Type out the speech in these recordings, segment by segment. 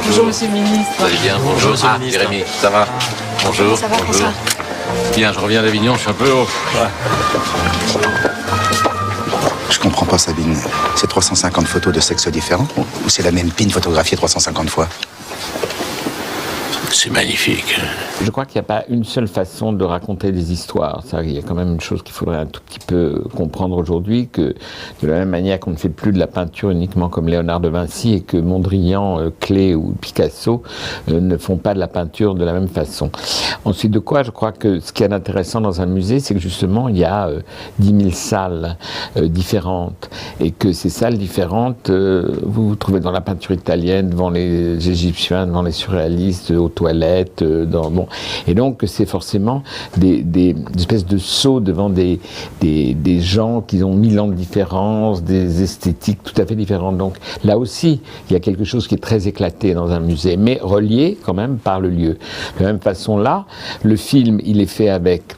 Bonjour, monsieur le ministre. Vous allez bien? Bonjour, monsieur le ministre. Jérémy, ça va? Bonjour. Ça va, bonjour. François? Bien, je reviens d'Avignon, je suis un peu haut. Je comprends pas, Sabine. C'est 350 photos de sexes différents ou c'est la même pine photographiée 350 fois? C'est magnifique. Je crois qu'il n'y a pas une seule façon de raconter des histoires. Ça, il y a quand même une chose qu'il faudrait un tout petit peu comprendre aujourd'hui, que de la même manière qu'on ne fait plus de la peinture uniquement comme Léonard de Vinci et que Mondrian, Klee ou Picasso ne font pas de la peinture de la même façon. Ensuite de quoi, je crois que ce qui est intéressant dans un musée, c'est que justement, il y a 10 000 salles différentes et que ces salles différentes, vous vous trouvez dans la peinture italienne, devant les Égyptiens, devant les surréalistes, aux toilettes, bon. Et donc c'est forcément des espèces de sauts devant des gens qui ont 1000 ans de différence, des esthétiques tout à fait différentes. Donc là aussi, il y a quelque chose qui est très éclaté dans un musée, mais relié quand même par le lieu. De la même façon là, le film, il est fait avec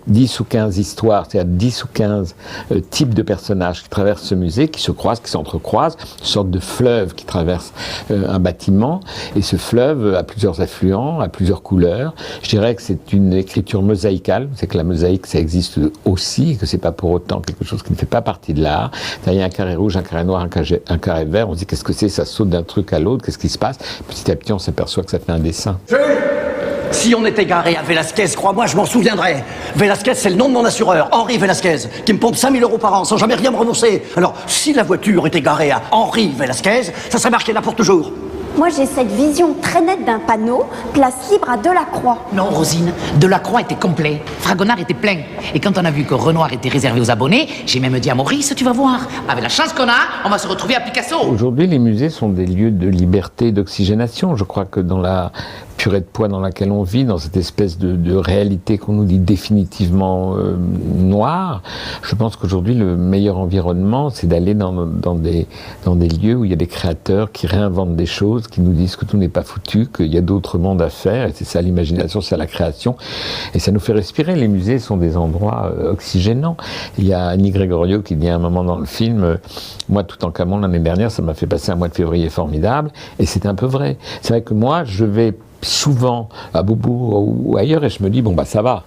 10 ou 15 histoires, c'est-à-dire 10 ou 15 types de personnages qui traversent ce musée, qui se croisent, qui s'entrecroisent, une sorte de fleuve qui traverse un bâtiment, et ce fleuve a plusieurs affluents, a plusieurs couleurs. Je dirais que c'est une écriture mosaïcale, c'est que la mosaïque, ça existe aussi, et que c'est pas pour autant quelque chose qui ne fait pas partie de l'art. Il y a un carré rouge, un carré noir, un carré vert, on se dit qu'est-ce que c'est, ça saute d'un truc à l'autre, qu'est-ce qui se passe? Petit à petit, on s'aperçoit que ça fait un dessin. Si on était garé à Velasquez, crois-moi, je m'en souviendrais. Velasquez, c'est le nom de mon assureur, Henri Velasquez, qui me pompe 5 000 € par an sans jamais rien me rembourser. Alors, si la voiture était garée à Henri Velasquez, ça serait marqué là pour toujours. Moi, j'ai cette vision très nette d'un panneau, place libre à Delacroix. Non, Rosine, Delacroix était complet, Fragonard était plein. Et quand on a vu que Renoir était réservé aux abonnés, j'ai même dit à Maurice, tu vas voir, avec la chance qu'on a, on va se retrouver à Picasso. Aujourd'hui, les musées sont des lieux de liberté, d'oxygénation. Je crois que dans la purée de poids dans laquelle on vit, dans cette espèce de réalité qu'on nous dit définitivement noire, je pense qu'aujourd'hui, le meilleur environnement, c'est d'aller dans des lieux où il y a des créateurs qui réinventent des choses, qui nous disent que tout n'est pas foutu, qu'il y a d'autres mondes à faire, et c'est ça l'imagination, c'est la création, et ça nous fait respirer. Les musées sont des endroits oxygénants. Il y a Annie Gregorio qui dit à un moment dans le film, moi, Toutankhamon, l'année dernière, ça m'a fait passer un mois de février formidable, et c'est un peu vrai. C'est vrai que moi, je vais souvent à Beaubourg ou ailleurs et je me dis bon bah ça va,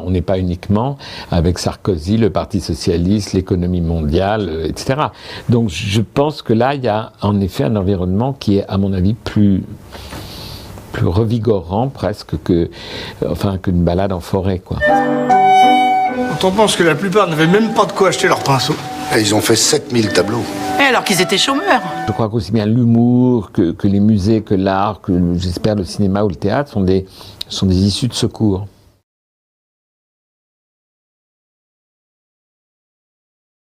on n'est pas uniquement avec Sarkozy, le Parti Socialiste, l'économie mondiale, etc. Donc je pense que là il y a en effet un environnement qui est à mon avis plus revigorant presque qu'une balade en forêt, quoi. Quand on pense que la plupart n'avaient même pas de quoi acheter leurs pinceaux. Et ils ont fait 7000 tableaux. Et alors qu'ils étaient chômeurs. Je crois qu'aussi bien l'humour que les musées, que l'art, que j'espère le cinéma ou le théâtre sont des issues de secours.